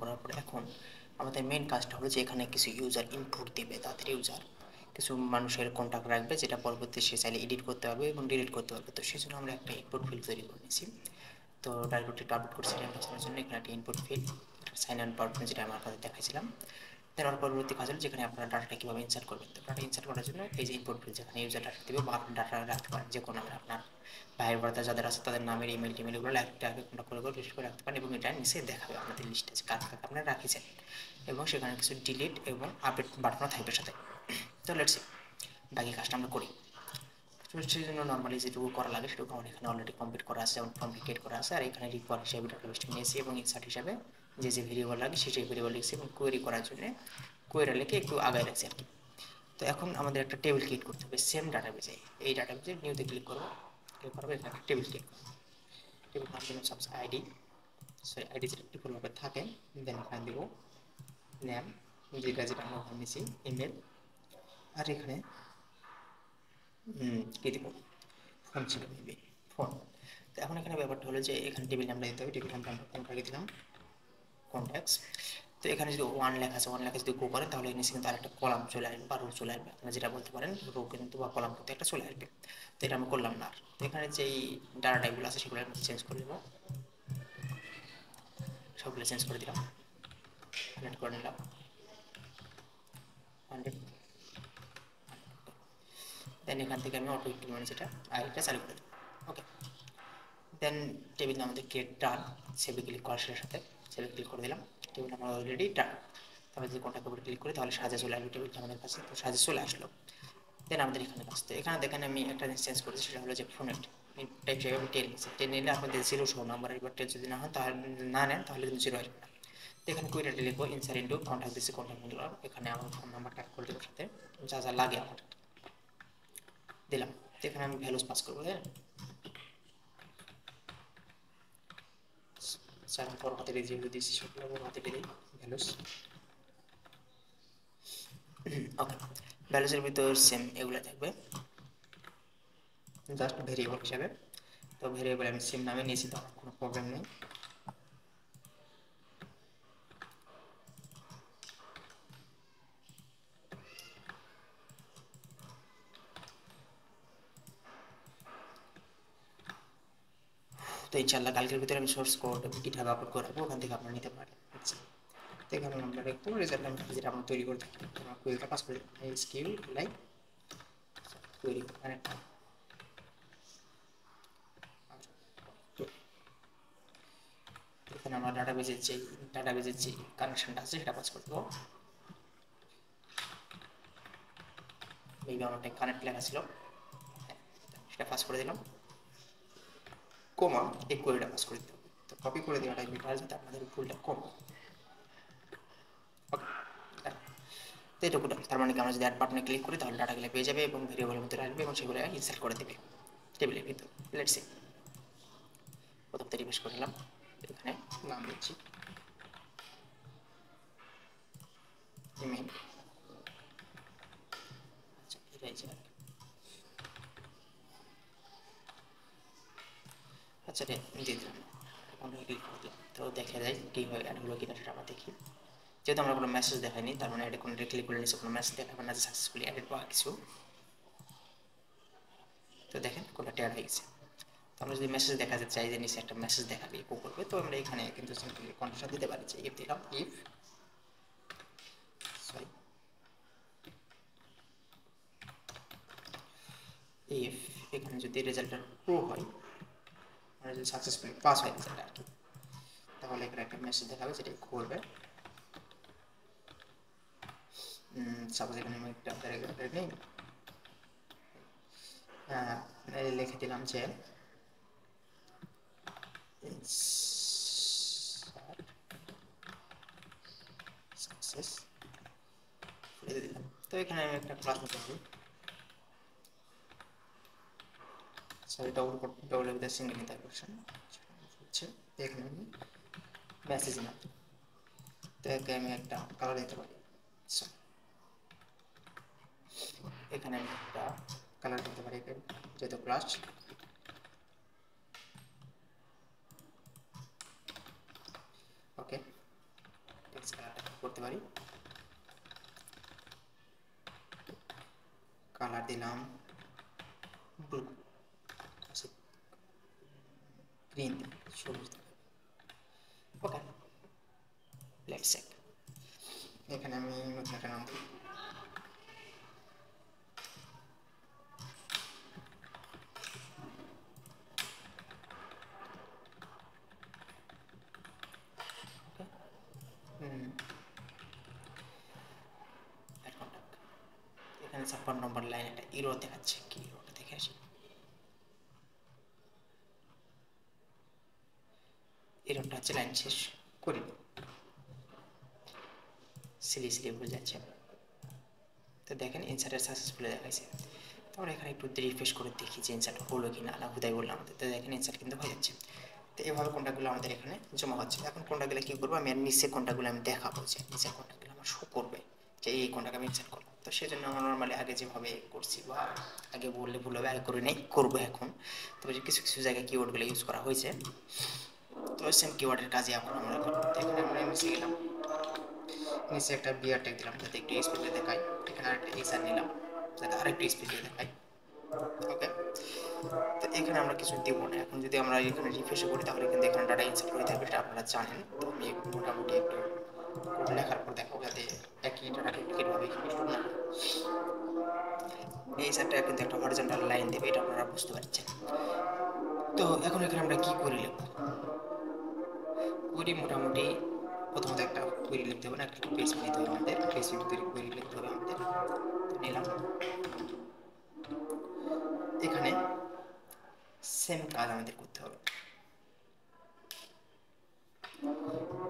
করার পরে এখন আমাদের মেন কাজটা হলো যে এখানে কিছু ইউজার ইনপুট দেবে, তাদের ইউজার কিছু মানুষের কন্ট্যাক্ট রাখবে, যেটা পরবর্তী সে চাইলে এডিট করতে পারবে এবং ডিলিট করতে পারবে। তো সেই জন্য আমরা একটা ইনপুট ফিল্ড তৈরি করে নিয়েছি। তো ডাইরেক্ট একটা আপডেট করছি টেম্পারেচারের জন্য, এখানে একটা input field sign and performance, যেটা আমার কাছে দেখাইছিলাম। দেন আর পরবর্তী কাজ হলো যেখানে আপনারা ডাটাটা কীভাবে ইনসার্ট করবেন। তো ডাটা ইনসার্ট করার জন্য এই যে ইনপুট ফিল্ড, যেখানে ইউজার ডাটা দেবে বা আপনি ডাটা রাখতে পারেন যে কোনো নামে, আপনার ভাই ব্রাদা যাদের আছে তাদের নামের ইমেল টিমেলগুলো একটা আগে কোনটা করে করে লিস্ট করে রাখতে পারেন এবং এটা নিচে দেখাবে আপনাদের লিস্টে যে কাজ কাজ আপনারা রাখিছেন, এবং সেখানে কিছু ডিলিট এবং আপডেট বাটনও থাকবে সাথে। তো লেটস সি বাকি কাজটা আমরা করি। সেই জন্য নর্মালি যেটুকু করা লাগে সেটুকু আমার এখানে অলরেডি কমপ্লিট করা আছে, যেমন কমপ্লিকেট করা আছে। আর এখানে রিকোয়ার হিসাবে ডাটাবেসটা নিয়েছি এবং ইনসার্ট হিসাবে যে যে ভেরিয়েবল লাগে সেই ভেরিয়েবল লিখছি এবং কোয়েরি করার জন্য কোয়েরি লিখে একটু আগায় রাখছি আর কি। তো এখন আমাদের একটা টেবিল ক্রিয়েট করতে হবে সেম ডাটাবেসে। এই ডাটাবেসে নিউতে ক্লিক করবো, ক্লিক করবো, এখানে একটা টেবিল ক্রিয়েট করবো। টেবিল নাম দেবো সাবস আইডি, সরি আইডি যেটা ডিফল্টভাবে থাকে। দেন এখানে দেবো নেম, যেটা যেটা আমরা ওখানে নিয়েছি, ইমেল, আর এখানে কী দেবো, ফোন ছিল মেবি, ফোন। তো এখন এখানে ব্যাপারটা হলো যে এখানে টেবিল নামটা দিতে হবে। টেবিল নামটা আমরা কোনটাকে দিলাম, কন্ট্যাক্টস। তো এখানে যদি ওয়ান লেখা আছে, ওয়ান লেখা যদি গো করেন তাহলে নিচে কিন্তু আরেকটা কলাম চলে আসবে বা রো চলে আসবে, আপনারা যেটা বলতে পারেন রো কিন্তু বা কলাম কিন্তু একটা চলে আসবে। তো এটা আমি করলাম না। তো এখানে যেই ডাটা টাইপগুলো আছে সেগুলো আমি চেঞ্জ করে দেবো, সবগুলো চেঞ্জ করে দিলাম, কানেক্ট করে নিলাম 100। দেন এখান থেকে আমি অটো একটু মানে যেটা আইডিটা চালু করে দেবো। ওকে, দেন টেবিল আমাদের ক্রিয়েট ডান, সেভে ক্লিক করার সাথে সাথে সেভে ক্লিক করে দিলাম, টেবিল আমার অলরেডি ডান। তারপরে যদি কন্ট্যাক্ট উপরে ক্লিক করি তাহলে সাজে চলে আসবে টেবিলটা আমাদের কাছে। তো সাজে চলে আসলো। দেন আমাদের এখানে কাজ, তো এখানে দেখেন আমি একটা জিনিস চেঞ্জ করেছি, সেটা হলো যে ফোনের টাইপ হিসেবে আমি 10 নিচ্ছি। 10 নিলে আপনাদের জিরো শো নাম্বার, এবার 10 যদি না হয় তাহলে না নেন তাহলে কিন্তু জিরো আসবে না। তো এখানে কুইরিটা লিখবো ইনসার ইন্টু কন্ট্যাক্ট দিচ্ছি, কন্ট্যাক্ট নিলাম, এখানে আমার ফোন নাম্বারটা অ্যাড করে দেবো, সাথে যা যা লাগে আমার দিলাম। তো এখানে আমি ভ্যালুস পাস করবো, হ্যাঁ স্যার বড় হাতের যেগুলো দিচ্ছি সেগুলো বড় হাতের দিই ভ্যালুস। ওকে, ভ্যালুসের ভিতর সেম এগুলো থাকবে জাস্ট ভেরিয়েবল হিসাবে। তো ভেরিয়েবল আমি সেম নামে নিয়েছি, তো কোনো প্রবলেম নেই। তো ইনশাল্লাহ কালকের ভিতরে আমি সোর্স কোড গিটহাবে আপলোড করাবো, ওখান থেকে আপনারা নিতে পারেন। আচ্ছা, তো এখানে আমরা দেখবো রেজাল্ট নামটা যেটা আমরা তৈরি করে থাকি, আমরা কোয়েরিটা পাস করে স্কিল লাইক কোয়েরি কানেক্ট। এখানে আমরা ডাটাবেজের যে কানেকশনটা আছে সেটা পাস করে দেবো। মেবি আমার কানেক্ট লেখা ছিল, সেটা পাস করে দিলাম, কমা এই কোয়েরিটা পাস করে দিতে হবে। তো কপি করে দেওয়াটাই বেটার, যাতে আপনাদের ভুলটা কম। ওকে, তো এটুকু। তার মানে কি আমরা যদি অ্যাড বাটনে ক্লিক করি তাহলে ডাটাগুলো পেয়ে যাবে এবং ভেরিয়েবলের ভিতরে আসবে এবং সেগুলো ইনসার্ট করে দেবে টেবিলের ভিতর। লেটস সি, প্রথম থেকে রিফ্রেশ করে নিলাম, এখানে নাম দিচ্ছি ইমেল। আচ্ছা, এটাই যে আচ্ছা রে দিয়ে দিলাম, অনেক ক্লিক করে দিলাম। তো দেখা যায় কীভাবে অ্যাড হলো কিনা সেটা আমরা দেখি। যেহেতু আমরা কোনো মেসেজ দেখাইনি, তার মানে এটা কোনো ক্লিক করলে নিচে কোনো মেসেজ দেখাবে না যে সাকসেসফুলি অ্যাডেড বা কিছু। তো দেখেন কোনটা অ্যাড হয়ে গেছে। তো আমরা যদি মেসেজ দেখাতে চাই যে নিচে একটা মেসেজ দেখাবে ইকো করবে, তো আমরা এখানে কিন্তু সিম্পলি কন্ডিশন দিতে পারি যে ইফ দিলাম, ইফ সরি ইফ এখানে যদি রেজাল্টটা ট্রু হয়, মানে যদি সাকসেসফুলি পাস হয় রেজাল্ট আর কি, তাহলে এখানে একটা মেসেজ দেখাবে যেটা ইকো করবে। সাপোজ এখানে আমি একটা প্যারাগ্রাফ নেই, লিখে দিলাম যে সাকসেস লিখে দিলাম। তো এখানে আমি একটা ক্লাস মতো হবে, sorry double with single interpretation হচ্ছে। এখানে আমি মেসেজ না, তো একে আমি একটা কালার দিতে পারি। এখানে আমি একটা কালার দিতে পারি যেহেতু ক্লাস। ওকে, করতে পারি, কালার দিলাম ব্লু, গ্রিন, সবুজ। ওকে, লেটস চেক। এখানে আমি নতুন একটা নাম দিই, এখানে 56 নম্বর লাইন একটা এরর দেখাচ্ছে, কি এররটা দেখে আসি। এররটা হচ্ছে লাইন শেষ করিনি, সিলি ভুল যাচ্ছে। তো দেখেন এনসারটা সাকসেসফুলি দেখাইছে। তো আমরা এখানে একটু রিফ্রেশ করে দেখি যে এনসারটা হলো কি না, হুদাই বললাম আমাদের। তো দেখেন এনসার কিন্তু হয়ে যাচ্ছে। তো এভাবে কন্ট্যাক্টগুলো আমাদের এখানে জমা হচ্ছে। এখন কন্ট্যাক্টগুলো কী করবো, আমি আর নিচে কন্ট্যাক্টগুলো আমি দেখাবো যে নিচে কন্ট্যাক্টগুলো আমার শো করবে যে এই কন্ট্যাক্ট আমি ইনসার্ট করলাম। তো সেজন্য আমরা নর্মালি আগে যেভাবে করছি বা আগে বললে ভুল হবে, আগে করে নেই, করবো এখন। তবে যে কিছু কিছু জায়গায় কিওয়ার্ডগুলো ইউজ করা হয়েছে, তো সেম কিওয়ার্ডের কাজে এখন আমরা করবো। এখানে আমরা নিচে গেলাম, নিচে একটা বিয়ার ট্যাগ দিলাম যাতে একটু স্পিডে দেখায়। এখানে আরেকটা এসআর নিলাম যাতে আরেকটু স্পিডে দেখায়। ওকে, তো এখানে আমরা কিছু দেব না। এখন যদি আমরা এখানে রিফ্রেশ করি তাহলে কিন্তু এখানে ডাটা ইনসার্ট হয়ে থাকবে, সেটা আপনারা জানেন। তো আমি মোটামুটি একটু কোড লেখার পর দেখাবো যাতে একই ডাটা ডুপ্লিকেটভাবে স্টোর না হয়। এই ইনসার্টটা কিন্তু একটা হরিজন্টাল লাইন দেবে, এটা আপনারা বুঝতে পারছেন। তো এখন এখানে আমরা কি করে লিখব, কোয়েরি মোটামুটি প্রথমত একটা কোয়েরি লিখতে হবে না, একটা পেজ নিতে হবে আমাদের, পেজ তৈরি কোয়েরি লিখতে হবে আমাদের। তো নিলাম, এখানে সেম কাজ আমাদের করতে হবে,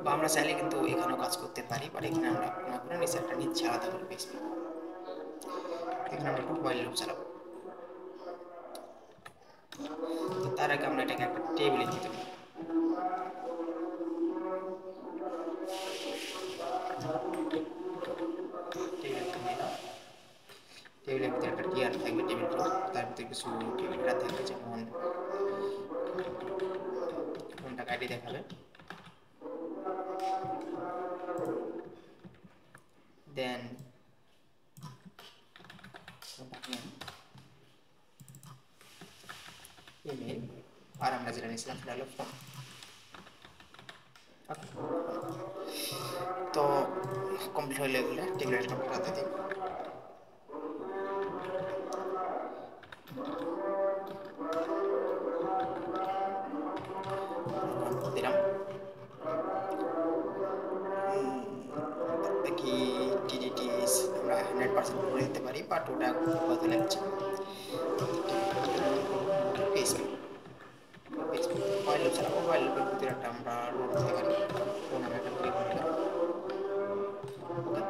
বা আমরা চাইলে কিন্তু এখানেও কাজ করতে পারি, বাট এখানে আমরা না করে নিচে একটা নিচ্ছে আলাদা করে পেজ। এখানে আমরা একটু হোয়াইল লুপ চালাবো। তো তার আগে আমরা এটাকে একটা টেবিলের ভিতরে নিই, টেবিলের ভিতরে নিলাম। টেবিলের ভিতরে একটা টিআর থাকবে, টেবিল রো, তার ভিতরে কিছু টেবিল ডেটা থাকবে, যেমন কোনটা আইডি দেখাবে, দেন ইমেল, আর আমরা যেটা নিয়েছিলাম সেটা হলো ফোন। তো কমপ্লিট হয়ে এগুলো টেবিলের কমপ্লিট দিই। দিলাম, বাকি ডিডিটিস আমরা 100% করে দিতে পারি, বাট ওটা হয়তো লাগছে না। হোয়াইল লুপ চালাবো, হোয়াইল লুপের ভিতরে একটা আমরা রো দিতে পারি, রো নামে একটা ভেরিয়েবল দিলাম। ওকে,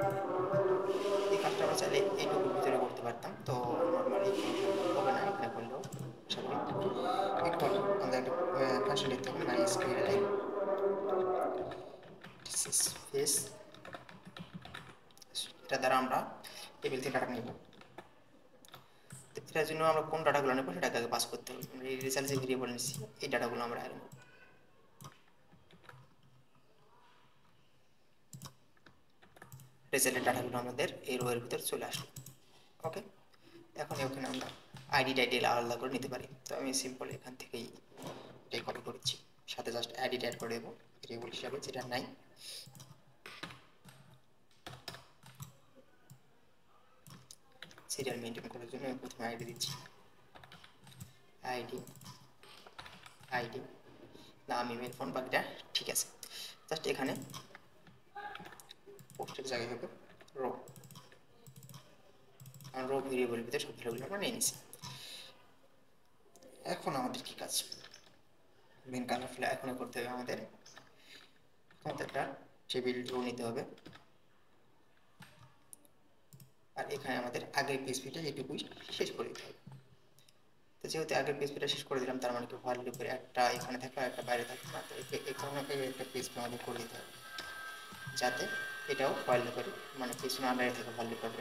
এই কাজটা আমরা চাইলে এইটুকুর ভিতরে করতে পারতাম, তো নর্মালি কোনো প্রবলেম হবে না এখানে করলেও। আশা করি এখন আমাদের একটা ফাংশন লিখতে হবে, মাই স্কুয়েল লাইন ফেস, এটা দ্বারা আমরা টেবিল থেকে ডাটা নেব। এটার জন্য আমরা কোন ডাটাগুলো নেবো সেটাকে আগে পাস করতে হবে। আমরা এই রেজাল্ট যে ভেরিয়েবল নিচ্ছি এই ডাটাগুলো আমরা আগে নেব। রেজাল্টের ডাটাগুলো আমাদের এই রো এর ভিতর চলে আসলো। ওকে, এখন ওখানে আমরা আইডি টাইটেল আলাদা করে নিতে পারি। তো আমি সিম্পল এখান থেকেই এটাই কপি করেছি, সাথে জাস্ট আইডি অ্যাড করে দেবো ভেরিয়েবল হিসাবে, যেটা নাই। সিরিয়াল মেনটেন করার জন্য আমি প্রথমে আইডি দিচ্ছি, আইডি আইডি নাম, ইমেল, ফোন, বাকিটা ঠিক আছে। জাস্ট এখানে পোস্টের জায়গায় হবে রো, রো ভেরিয়েবলের ভিতরে সব ভ্যালুগুলো আমরা নিয়ে নিছি। এখন আমাদের কি কাজ, মেন কাজগুলো এখনই করতে হবে আমাদের। একটা টেবিল রো নিতে হবে, আর এখানে আমাদের আগের পিএইচপিটা এইটুকুই শেষ করে দিতে হবে। তো যেহেতু আগের পিএইচপিটা শেষ করে দিলাম, তার মানে কি হোয়াইল লুপের একটা এখানে থাকবে আর একটা বাইরে থাকবে না, তো এখানে একটা পিএইচপি আমাদের করে দিতে হবে যাতে এটাও হোয়াইল লুপের মানে পিছনে আন্ডারে থাকে হোয়াইল লুপের।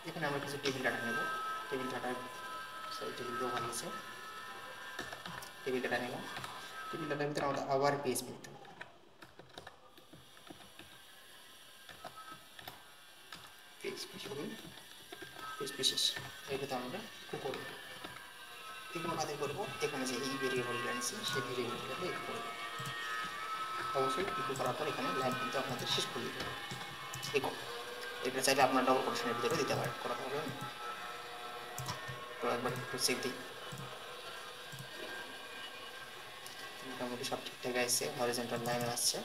এখানে আমরা কিছু টেবিল ডাটা নেব, টেবিল ডাটা টেবিল রো বানিয়েছে, টেবিল ডাটা নিলাম। টেবিল ডাটার ভিতরে আমাদের আবার পিএইচপি নিতে হবে। স্পিসিস এটাতে আমরা করবো এগুলো কাদের করবো এখানে যে এই ভেরিয়েবলটা আনছি সেই ভেরিয়েবলটাকে এড করবো অবশ্যই ইকো করার পর এখানে লাইন কিন্তু আপনাদের শেষ করে দিতে হবে ইকো এটা চাইলে আপনার ডবল কোটেশনের ভিতরে দিতে পারেন করা হবে তো একবার একটু চেক দিই মোটামুটি সব ঠিকঠাক আসছে হরিজন্টাল লাইন আসছে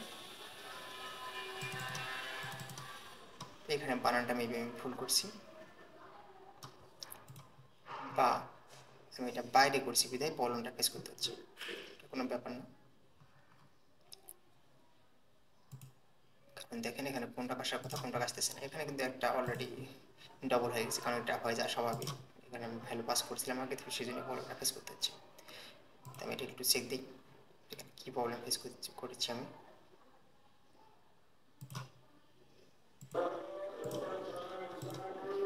এখানে বানানটা মেবি আমি ভুল করছি বা আমি এটা বাইরে করছি বিধায় বলনটা পেস করতে হচ্ছে কোনো ব্যাপার না কারণ দেখেন এখানে কোনটা আসার কথা কোনটা আসতেছে না এখানে কিন্তু একটা অলরেডি ডবল হয়ে গেছে কারণ এটা হয়ে যায় স্বাভাবিক এখানে আমি ভ্যালু পাস করছিলাম আগে থেকে সেই জন্য বলনটা ফেস করতে হচ্ছে তো আমি এটা একটু চেক দিই এখানে কী প্রবলেম ফেস করেছি আমি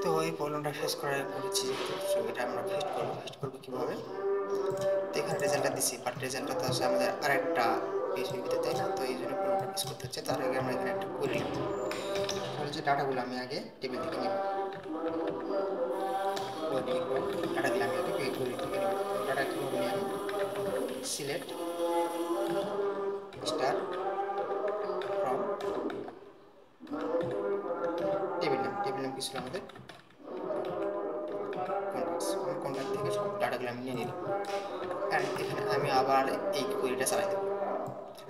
তো এই প্রবলেমটা ফেস করেছি সো এটা আমরা ফেস করবো কীভাবে তো এখানে রেজাল্টটা দিচ্ছি বাট রেজাল্টটা তো আছে আমাদের আরেকটা পেজের ভিতরে তাই না তো এই জন্য প্রবলেমটা ফেস করতে হচ্ছে তার আগে আমরা এখানে একটা কোয়েরি লিখব তাহলে যে ডাটাগুলো আমি আগে টেবিল থেকে নেব ডাটাগুলো আমি আগে কোয়েরি থেকে নেব ডাটা কীভাবে নিয়ে আমি সিলেক্ট স্টার ফ্রম টেবিল নাম কি ছিল আমাদের কন্ট্যাক্ট থেকে সব ডাটাগুলো আমি নিয়ে নিলাম অ্যান্ড এখানে আমি আবার এই কোয়েরিটা চালাই দেবো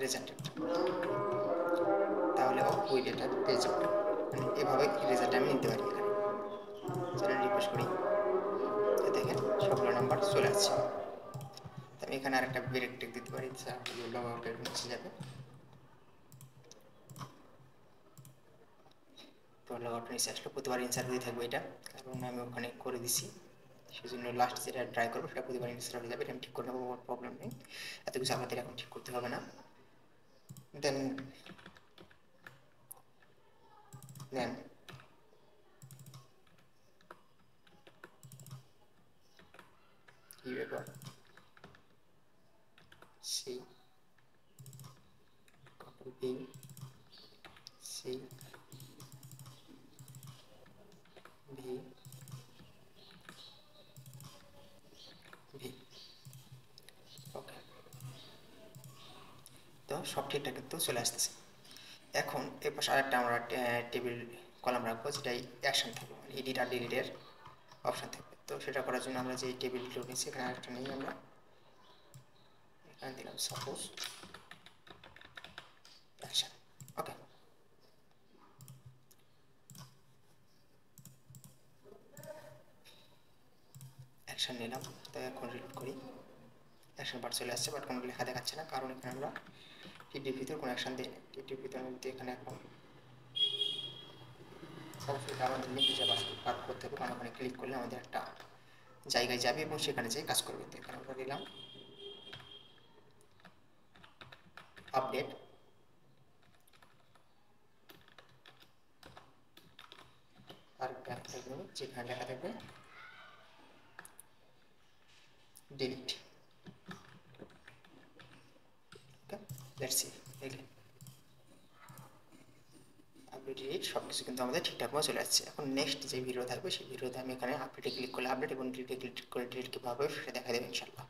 রেজাল্টেড তাহলে কোয়েরিটা পেয়ে যাবো মানে এভাবে রেজাল্ট আমি নিতে পারি এখানে চ্যানেল রিফ্রেশ করি দেখেন সবগুলো নাম্বার চলে আসছে আমি এখানে আরেকটা ব্রেক টেক দিতে পারি যা লগ আউটের নিচে যাবে তো লগ আউটের নিচে আসলে প্রতিবার ইনসার দিয়ে থাকবে এটা কারণ আমি ওখানে করে দিছি সেই জন্য লাস্ট যেটা ট্রাই করবো সেটা প্রতিবার ইনসার হয়ে যাবে এটা আমি ঠিক করে নেবো প্রবলেম নেই এত কিছু আমাদের এখন ঠিক করতে হবে না দেন কি ব্যাপার C control B C V V okay তো সব ঠিকঠাক কিন্তু চলে আসতেছে এখন এর পাশে আরেকটা আমরা টেবিল কলাম রাখবো যেটাই অ্যাকশন থাকবে মানে এডিট আর ডিলিটের অপশান থাকবে তো সেটা করার জন্য আমরা যে টেবিলগুলো নিয়েছি এখানে আরেকটা নিই আমরা এখানে দিলাম সাপোজ অ্যাকশন ওকে অ্যাকশন নিলাম তো এখন রিলোড করি অ্যাকশন পার্ট চলে আসছে বাট কোনো লেখা দেখাচ্ছে না কারণ এখানে আমরা টিডির ভিতরে কোনো অ্যাকশন দিই টিডির ভিতরে মধ্যে এখানে এখন অবশ্যই আমাদের লিঙ্ক হিসাবে কাজ করতে হবে কারণ ওখানে ক্লিক করলে আমাদের একটা জায়গায় যাবে এবং সেখানে যেয়ে কাজ করবে তো এখানে আমরা দিলাম আপডেট আর যেখানে লেখা থাকবে delete okay let's see again update delete সব কিছু কিন্তু আমাদের ঠিকঠাকভাবে চলে আসছে এখন নেক্সট যে ভিডিও থাকবে সেই ভিডিওতে আমি এখানে আপডেটে ক্লিক করলে আপডেট এবং ডিলিটে ক্লিক করে ডিলিট কীভাবে সেটা দেখা দেবে ইনশাআল্লাহ